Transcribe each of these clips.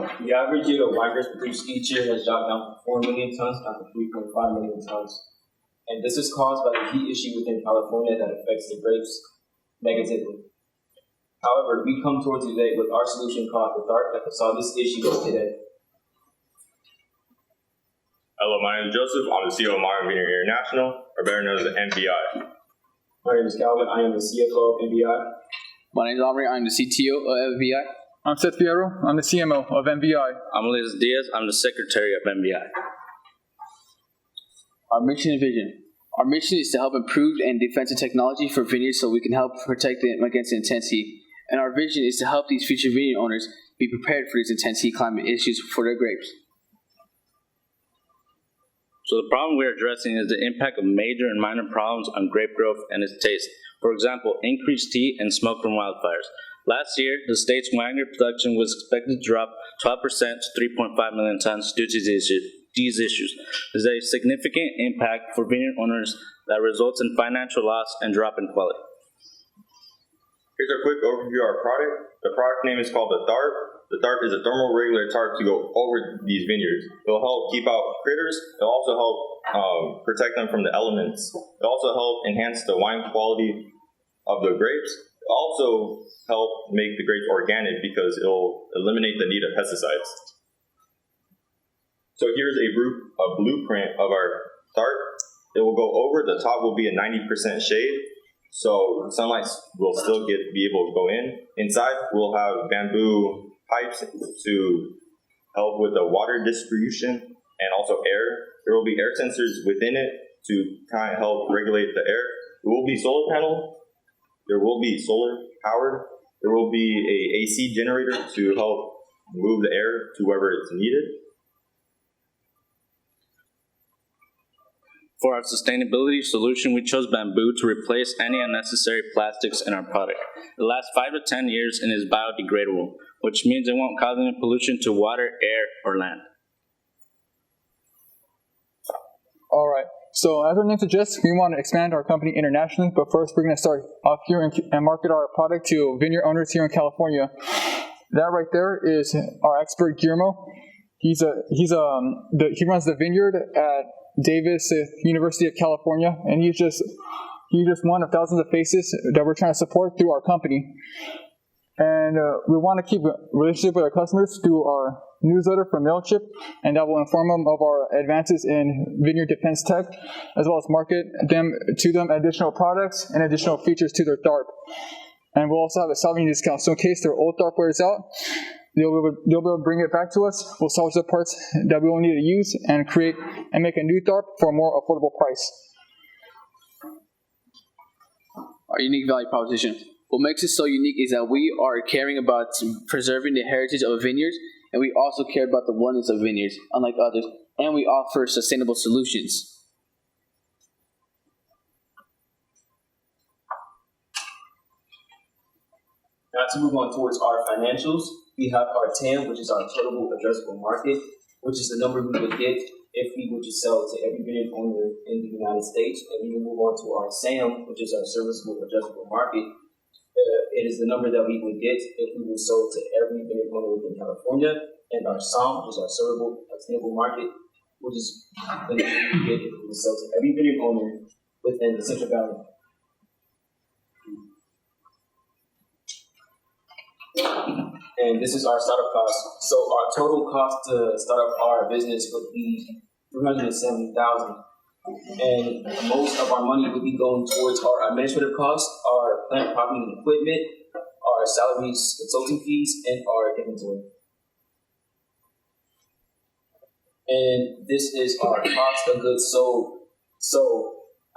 The average yield of wine grapes produced each year has dropped down from 4 million tons down to 3.5 million tons. And this is caused by the heat issue within California that affects the grapes negatively. However, we come towards you today with our solution called the DART that can solve this issue today. Hello, my name is Joseph. I'm the CEO of Modern Vineyard International, or better known as the MVI. My name is Calvin. I am the CFO of MVI. My name is Omri. I'm the CTO of MVI. I'm Seth Fierro. I'm the CMO of MVI. I'm Liz Diaz. I'm the Secretary of MVI. Our mission and vision. Our mission is to help improve and defensive technology for vineyards so we can help protect them against intense heat. And our vision is to help these future vineyard owners be prepared for these intense heat climate issues for their grapes. So the problem we're addressing is the impact of major and minor problems on grape growth and its taste. For example, increased heat and smoke from wildfires. Last year, the state's wine grape production was expected to drop 12% to 3.5 million tons due to these issues. There's a significant impact for vineyard owners that results in financial loss and drop in quality. Here's a quick overview of our product. The product name is called the DART. The DART is a thermal regulator tarp to go over these vineyards. It'll help keep out critters. It'll also help protect them from the elements. It'll also help enhance the wine quality of the grapes. It'll also help make the grapes organic because it'll eliminate the need of pesticides. So here's a blueprint of our DART. It will go over. The top will be a 90% shade. So sunlight will still be able to go in. Inside, we'll have bamboo pipes to help with the water distribution and also air. There will be air sensors within it to kind of help regulate the air. There will be solar panel. There will be solar powered. There will be a AC generator to help move the air to wherever it's needed. For our sustainability solution, we chose bamboo to replace any unnecessary plastics in our product. It lasts 5 to 10 years and is biodegradable, which means it won't cause any pollution to water, air, or land. All right. So as our name suggests, we want to expand our company internationally, but first we're going to start off here and market our product to vineyard owners here in California. That right there is our expert Guillermo. He runs the vineyard at Davis University of California, and he's just one of thousands of faces that we're trying to support through our company. And we want to keep a relationship with our customers through our newsletter from MailChimp, and that will inform them of our advances in vineyard defense tech, as well as market them additional products and additional features to their DARP. And we'll also have a salvaging discount, so in case their old DARP wears out, they'll be able to bring it back to us. We'll salvage the parts that we will need to use and make a new DARP for a more affordable price. Our unique value proposition. What makes it so unique is that we are caring about preserving the heritage of vineyards, and we also care about the oneness of vineyards, unlike others, and we offer sustainable solutions. Now to move on towards our financials, we have our TAM, which is our total addressable market, which is the number we would get if we were to sell to every vineyard owner in the United States. And we will move on to our SAM, which is our serviceable addressable market. It is the number that we would get if we were sold to every vineyard owner within California. And our SOM, which is our servable attainable market, which is the number we would get if we were to sell to every vineyard owner within the Central Valley. And this is our startup cost. So our total cost to start up our business would be $370,000. And most of our money would be going towards our administrative costs, our plant, property, and equipment, our salaries, consulting fees, and our inventory. And this is our cost of goods sold. So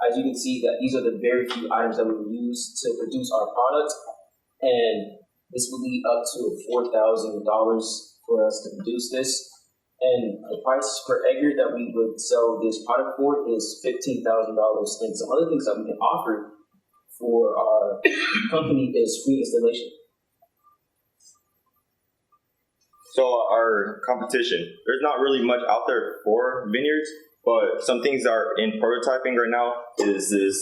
as you can see, that these are the very few items that we will use to produce our product. And this will be up to $4,000 for us to produce this. And the price per acre that we would sell this product for is $15,000. And some other things that we can offer for our company is free installation. So our competition, there's not really much out there for vineyards, but some things that are in prototyping right now is this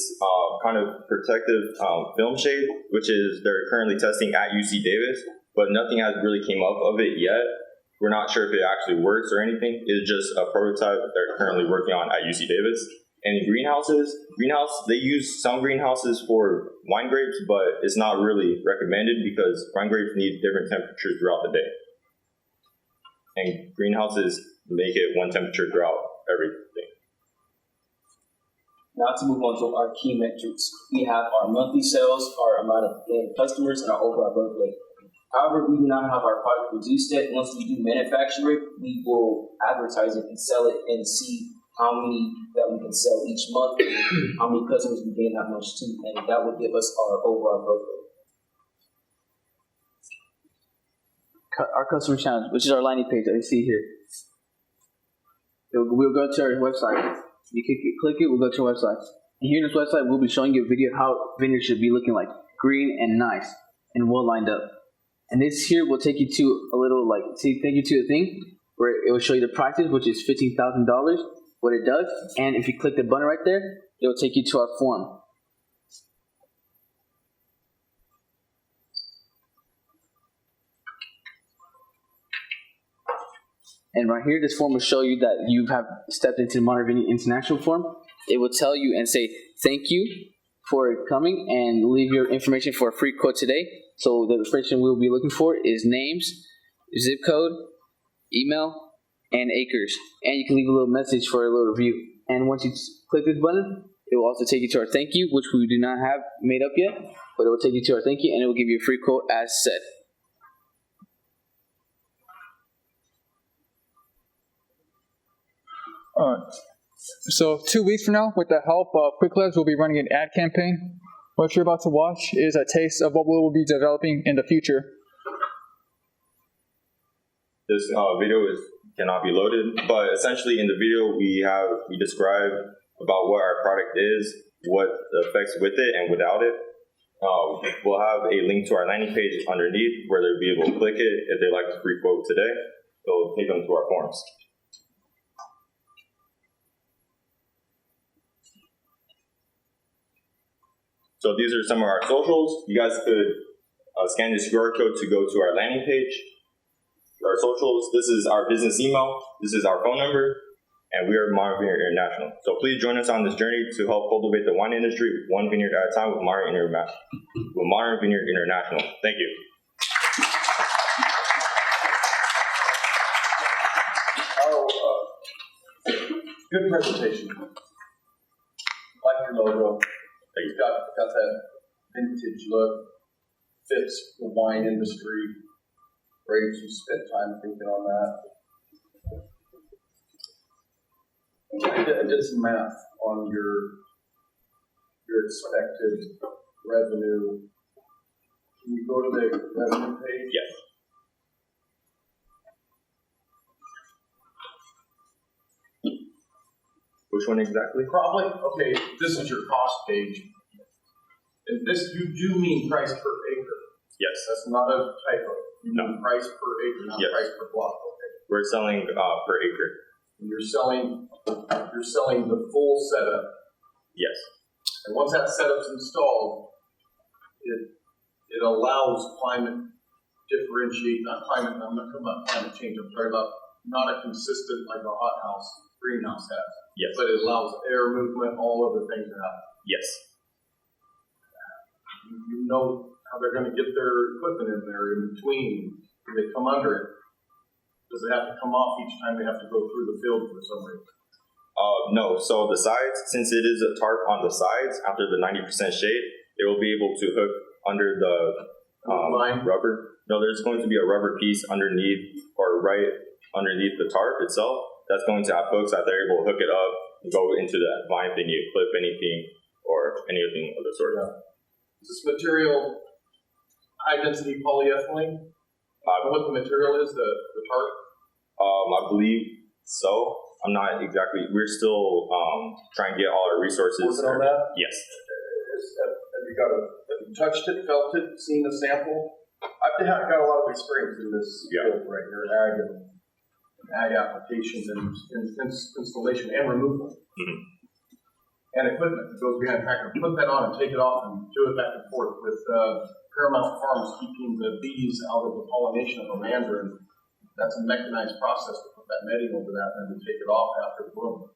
kind of protective film shade, which is they're currently testing at UC Davis, but nothing has really came up of it yet. We're not sure if it actually works or anything. It's just a prototype that they're currently working on at UC Davis. And in they use some greenhouses for wine grapes, but it's not really recommended because wine grapes need different temperatures throughout the day. And greenhouses make it one temperature throughout everything. Now to move on to our key metrics. We have our monthly sales, our amount of paying customers, and our overall growth rate. However, we do not have our product produced yet. Once we do manufacture it, we will advertise it and sell it and see how many that we can sell each month, and how many customers we gain that much too, and that will give us our overall growth rate. Our customer challenge, which is our landing page that you see here. We'll go to our website. You click it, we'll go to our website. And here in this website, we'll be showing you a video how vineyards should be looking like, green and nice and well lined up. And this here will take you to a little take you to a thing where it will show you the prices, which is $15,000, what it does. And if you click the button right there, it will take you to our form. And right here, this form will show you that you have stepped into the Modern Vineyard International form. It will tell you and say, thank you for coming and leave your information for a free quote today. So the information we'll be looking for is names, zip code, email, and acres. And you can leave a little message for a little review. And once you click this button, it will also take you to our thank you, which we do not have made up yet. But it will take you to our thank you, and it will give you a free quote as said. So 2 weeks from now, with the help of Quick Labs, we'll be running an ad campaign. What you're about to watch is a taste of what we will be developing in the future. This video cannot be loaded, but essentially in the video we describe about what our product is, what the effects with it and without it. We'll have a link to our landing page underneath where they'll be able to click it if they like the free quote today. It'll take them to our forms. So these are some of our socials. You guys could scan this QR code to go to our landing page. Our socials, this is our business email, this is our phone number, and we are Modern Vineyard International. So please join us on this journey to help cultivate the wine industry one vineyard at a time with Modern Vineyard International. Thank you. Good presentation. Like your logo. You've got that vintage look, fits the wine industry. Great, you spent time thinking on that. I did some math on your expected revenue. Can you go to the revenue page? Yes. Which one exactly? Probably, okay, this is your cost page. And this, you do mean price per acre. Yes. That's not a typo. You No. mean price per acre, not Yes. price per block. Okay. We're selling per acre. And you're selling the full setup. Yes. And once that setup's installed, it allows climate differentiate, not climate, I'm not talking about climate change, I'm talking about not a consistent like a hothouse, greenhouse has. Yes. But it allows air movement, all other things to happen. Yes. You know how they're going to get their equipment in there in between. Do they come under it? Does it have to come off each time they have to go through the field for some reason? No. So the sides, since it is a tarp on the sides, after the 90% shade, it will be able to hook under the rubber. No, there's going to be a rubber piece underneath or right underneath the tarp itself. That's going to have hooks that they're able to hook it up and go into that vine thing, you clip anything or anything of the sort. Yeah. Is this material high density polyethylene? What the material is, the tarp? I believe so. I'm not exactly. We're still trying to get all our resources. Working on that? Yes. Have you touched it, felt it, seen the sample? I've got a lot of experience in this field right here, ag applications and installation and removal. Mm-hmm. And equipment that goes behind a tractor. Put that on and take it off and do it back and forth with Paramount Farms keeping the bees out of the pollination of a mandarin. That's a mechanized process to put that netting over that and then to take it off after the bloom.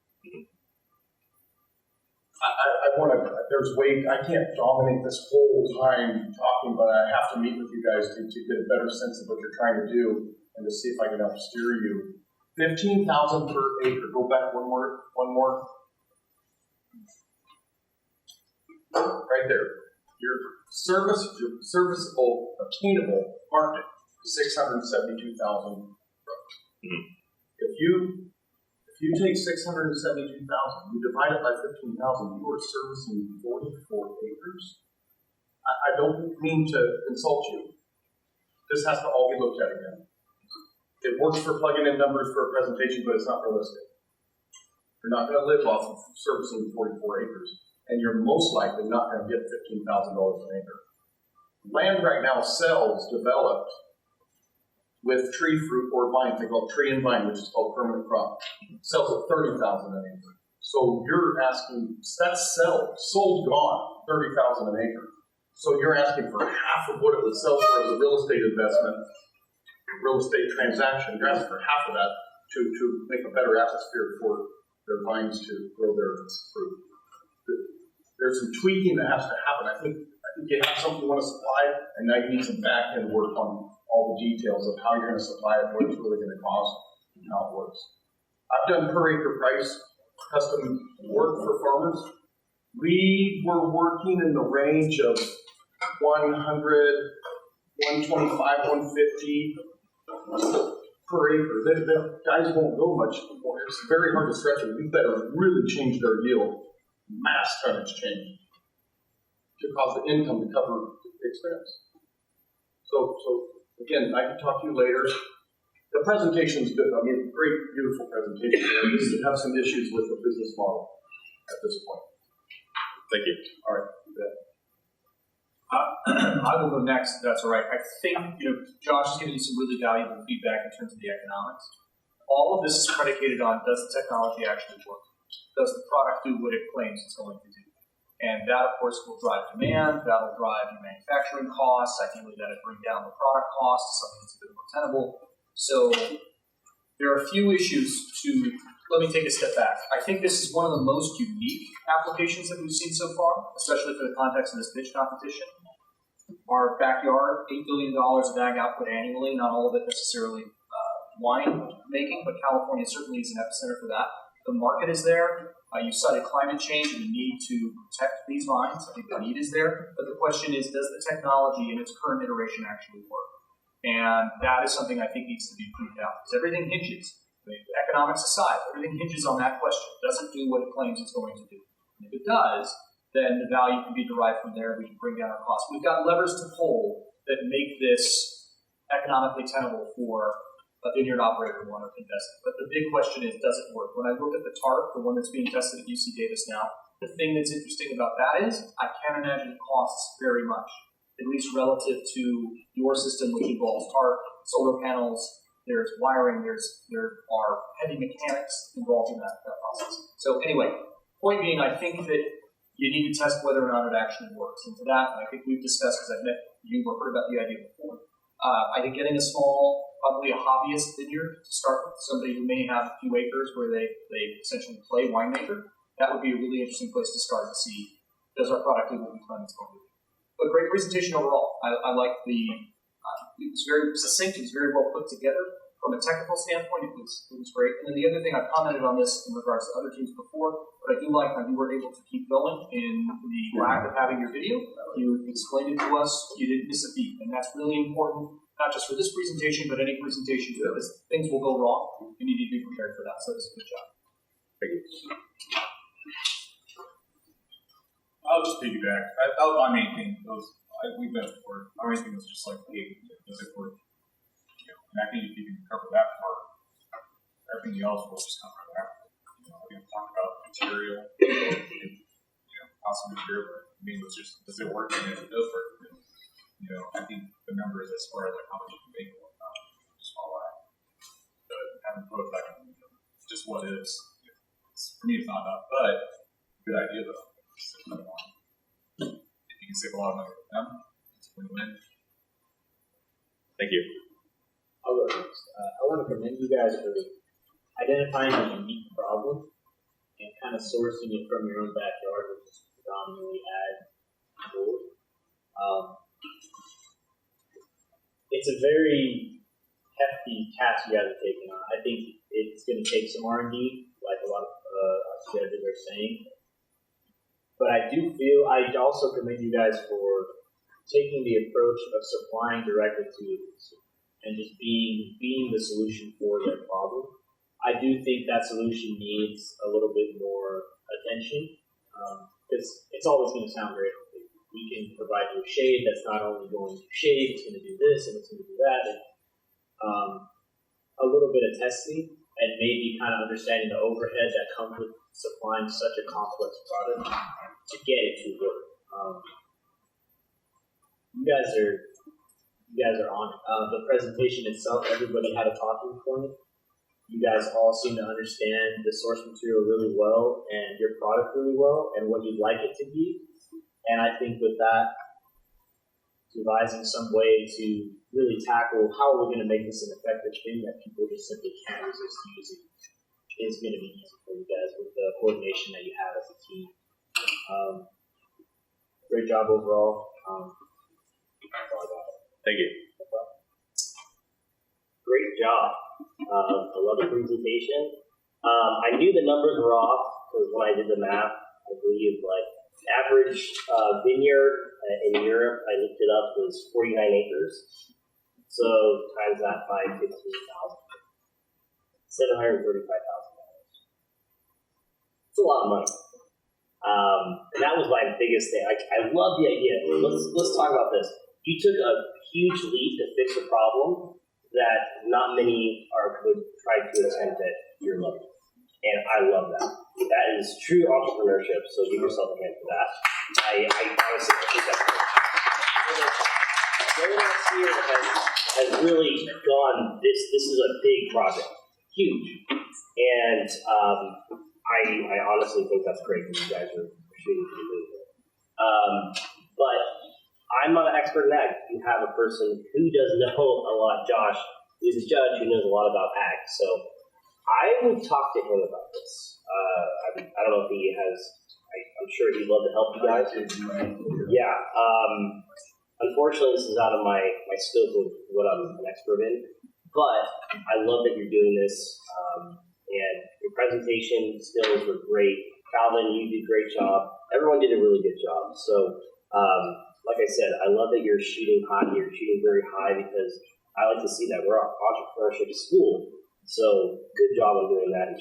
I can't dominate this whole time talking, but I have to meet with you guys to get a better sense of what you're trying to do and to see if I can help steer you. 15,000 per acre. Go back one more. Right there. Your serviceable, obtainable market is 672,000. If you take 672,000, you divide it by 15,000, you are servicing 44 acres. I don't mean to insult you. This has to all be looked at again. It works for plugging in numbers for a presentation, but it's not realistic. You're not going to live off of servicing 44 acres, and you're most likely not going to get $15,000 an acre. Land right now sells developed with tree fruit or vines. They call it tree and vine, which is called permanent crop. Sells at $30,000 an acre. So you're asking, that's sold gone, $30,000 an acre. So you're asking for half of what it would sell for as a real estate investment, real estate transaction. You're asking for half of that to make a better atmosphere for their vines to grow their fruit. There's some tweaking that has to happen. I think you have something you want to supply, and now you need some back end work on all the details of how you're going to supply it, what it's really going to cost, and how it works. I've done per acre price custom work for farmers. We were working in the range of 100, 125, 150 per acre. The guys won't go much more. It's very hard to stretch it. We better really change their yield, mass tonnage change, to cause the income to cover the expense. So again, I can talk to you later. The presentation's good. I mean, great, beautiful presentation. We just have some issues with the business model at this point. Thank you. All right. I will go next, if that's all right. I think, Josh is giving you some really valuable feedback in terms of the economics. All of this is predicated on, does the technology actually work? Does the product do what it claims it's going to do? And that, of course, will drive demand. That'll drive your manufacturing costs. Ideally, that'll bring down the product cost to something that's a bit more tenable. So there are a few issues let me take a step back. I think this is one of the most unique applications that we've seen so far, especially for the context of this pitch competition. Our backyard, $8 billion of ag output annually, not all of it necessarily wine making, but California certainly is an epicenter for that. The market is there. You cited climate change and the need to protect these vines. I think the need is there. But the question is, does the technology in its current iteration actually work? And that is something I think needs to be proved out. Because everything hinges, economics aside, everything hinges on that question. Does it do what it claims it's going to do? And if it does, then the value can be derived from there. We can bring down our costs. We've got levers to pull that make this economically tenable for a vineyard operator who want to invest in. But the big question is, does it work? When I look at the TARP, the one that's being tested at UC Davis now, the thing that's interesting about that is I can't imagine it costs very much, at least relative to your system, which involves TARP, solar panels, there's wiring, there are heavy mechanics involved in that process. So anyway, point being, I think that you need to test whether or not it actually works. And for that, I think we've discussed, because I've met you or heard about the idea before. I think getting a small, probably a hobbyist vineyard to start with, somebody who may have a few acres where they essentially play winemaker, that would be a really interesting place to start to see, does our product do what we claim it's going to do. But great presentation overall. I like it was very succinct, it was very well put together. From a technical standpoint, it was great. And then the other thing, I've commented on this in regards to other teams before, but I do like how you were able to keep going in the lack of having your video. You explained it to us, you didn't miss a beat. And that's really important, not just for this presentation, but any presentation, because things will go wrong. You need to be prepared for that. So it's a good job. Thank you. I'll just piggyback. That was my main thing. We've been before. My main thing was just like, hey, does it work? And I think if you can cover that part, everything else will just come right after. We can talk about material, awesome material. I mean, it's just, does it work? And if it does work, then, I think the numbers as far as like how much you can make and whatnot, just all that. But having prototype, just what is. For me, it's not enough, but good idea though. If you can save a lot of money with them, it's a win-win. Thank you. I'll go next. I want to commend you guys for identifying a unique problem and kind of sourcing it from your own backyard, which is predominantly ag food. It's a very hefty task you guys are taking on. I think it's going to take some R&D, like a lot of our judges are saying. But I also commend you guys for taking the approach of supplying directly to the consumer and just being the solution for their problem. I do think that solution needs a little bit more attention because it's always going to sound great. We can provide you a shade that's not only going to shade, it's going to do this and it's going to do that. And, a little bit of testing and maybe kind of understanding the overhead that comes with supplying such a complex product to get it to work. You guys are on it. The presentation itself, everybody had a talking point. You guys all seem to understand the source material really well and your product really well and what you'd like it to be. And I think with that, devising some way to really tackle how we're going to make this an effective thing that people just simply can't resist using is going to be easy for you guys with the coordination that you have as a team. Great job overall. Thank you. Great job. I love the presentation. I knew the numbers were off because when I did the math, I believe like average vineyard in Europe, I looked it up, was 49 acres. So times that by 15,000, $735,000. It's a lot of money. And that was my biggest thing. I love the idea. Let's talk about this. You took a huge leap to fix a problem that not many could try to attempt at your level. And I love that. That is true entrepreneurship, so give yourself a hand for that. I honestly think that's great. No one else here has really gone, this is a big project, huge. And I honestly think that's great that you guys are shooting for the moon. But I'm not an expert in ag. You have a person who does know a lot, Josh, who's a judge who knows a lot about ag. So I would talk to him about this. I don't know if he has, I'm sure he'd love to help you guys. Yeah. Unfortunately, this is out of my scope of what I'm an expert in. But I love that you're doing this. And your presentation skills were great. Calvin, you did a great job. Everyone did a really good job. So, like I said, I love that you're shooting high. You're shooting very high because I like to see that. We're an entrepreneurship school. So, good job on doing that.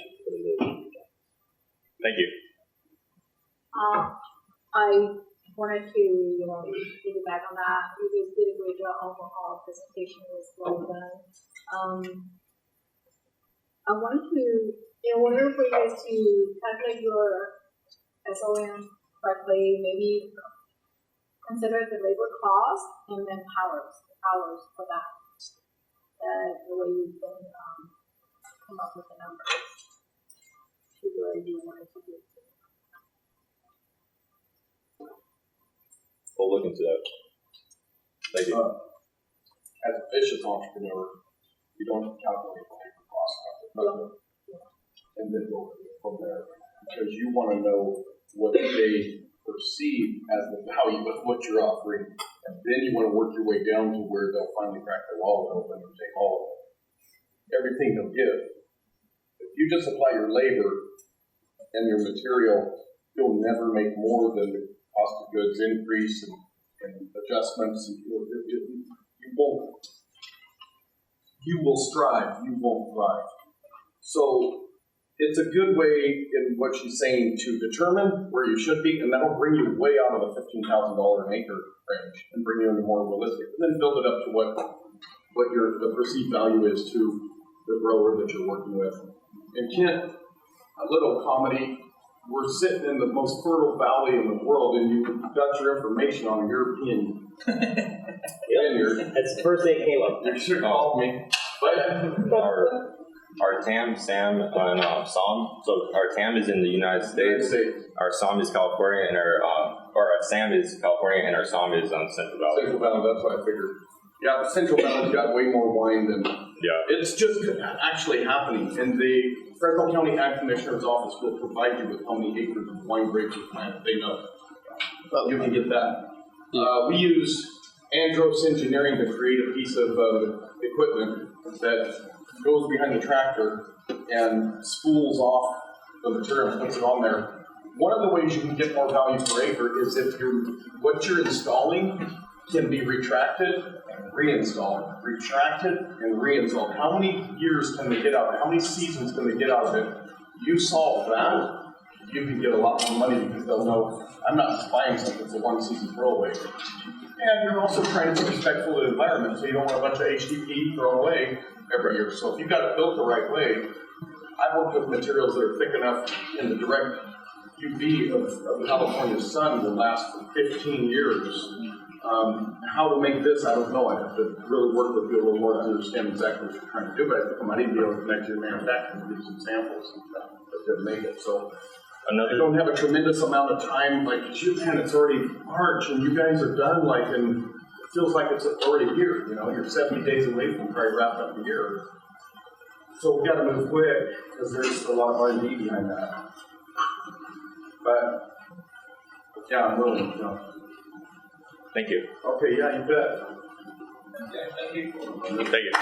Thank you. I wanted to, piggyback on that. You guys did a great job. Overall presentation was well done. I wanted to, in order for you guys to calculate your SOM correctly, maybe consider the labor cost and then hours for that. The way you can come up with the numbers to where you want it to be. We'll look into that. Thank you. As a vicious entrepreneur, you don't calculate the labor cost, and then go from there, because you want to know what they perceive as the value of what you're offering, and then you want to work your way down to where they'll finally crack their wallet open and take all of it. Everything they'll give. If you just apply your labor and your material, you'll never make more than the cost of goods increase and adjustments. And you won't. You will strive. You won't thrive. So it's a good way in what she's saying to determine where you should be, and that'll bring you way out of the $15,000 an acre range and bring you into more realistic. And then build it up to what the perceived value is to the grower that you're working with. And Kent, a little comedy. We're sitting in the most fertile valley in the world, and you got your information on a European vineyard. That's the first thing that came up. You should have called me. But Our TAM, SAM, and SOM. So our TAM is in the United States. Our SOM is California, and our SAM is California, and our SOM is on Central Valley. Central Valley, that's what I figured. Yeah, Central Valley's got way more wine than, Yeah. it's just actually happening. And the Fresno County Ag Commissioner's Office will provide you with how many acres of wine grapes you planted. They know. You can get that. We use Andros Engineering to create a piece of equipment that goes behind the tractor and spools off the material and puts it on there. One of the ways you can get more value per acre is if what you're installing can be retracted and reinstalled, retracted and reinstalled. How many years can they get out of it? How many seasons can they get out of it? You solve that, you can get a lot more money because they'll know, I'm not just buying something that's a one-season throwaway. And you're also trying to be respectful of the environment, so you don't want a bunch of HDP thrown away every year. So if you've got it built the right way, I've worked with materials that are thick enough in the direct UV of California sun will last for 15 years. How to make this, I don't know. I have to really work with you a little more to understand exactly what you're trying to do, but I think I might even be able to connect you to manufacturing and give you some samples that make it. So I don't have a tremendous amount of time, like, man, it's already March and you guys are done, like, and it feels like it's already here, you know, you're 70 days away from probably wrapping up the year. So we gotta move quick, because there's a lot of R&D behind that. But, yeah, I'm willing, you know. Thank you. Okay, yeah, you bet. Thank you.